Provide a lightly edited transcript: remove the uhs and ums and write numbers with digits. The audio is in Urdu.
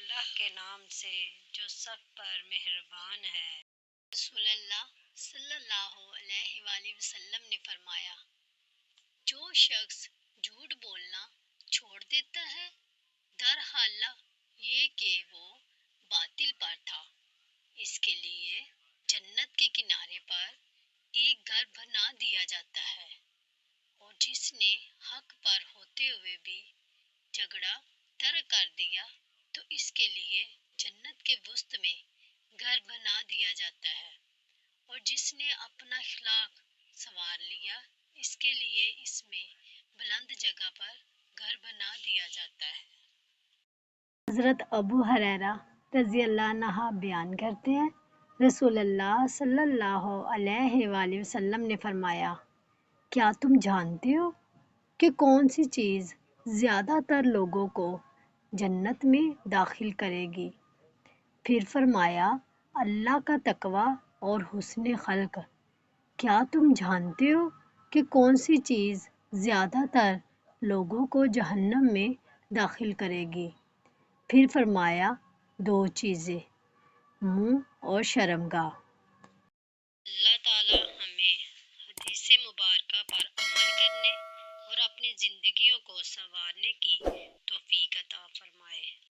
اللہ کے نام سے جو سب پر مہربان ہے۔ رسول اللہ صلی اللہ علیہ وآلہ وسلم نے فرمایا، جو شخص جھوٹ بولنا چھوڑ دیتا ہے، در حالہ یہ کہ وہ باطل پر تھا، اس کے لیے جنت کے کنارے پر ایک گھر بنا دیا جاتا ہے، اور جس نے حق پر ہوتے ہوئے بھی جھگڑا ترک کر دیا تو اس کے لیے جنت کے وسط میں گھر بنا دیا جاتا ہے، اور جس نے اپنا اخلاق سنوار لیا اس کے لیے اس میں بلند جگہ پر گھر بنا دیا جاتا ہے۔ حضرت ابو ہریرہ رضی اللہ عنہ بیان کرتے ہیں، رسول اللہ صلی اللہ علیہ وآلہ وسلم نے فرمایا، کیا تم جانتے ہو کہ کون سی چیز زیادہ تر لوگوں کو جنت میں داخل کرے گی؟ پھر فرمایا، اللہ کا تقوی اور حسن خلق۔ کیا تم جانتے ہو کہ کون سی چیز زیادہ تر لوگوں کو جہنم میں داخل کرے گی؟ پھر فرمایا، دو چیزیں، منہ اور شرمگاہ۔ اللہ تعالی ہمیں حدیث مبارکہ پر عمل کرنے اور اپنی زندگیوں کو سنوارنے کی توفیق عطا فرمائے۔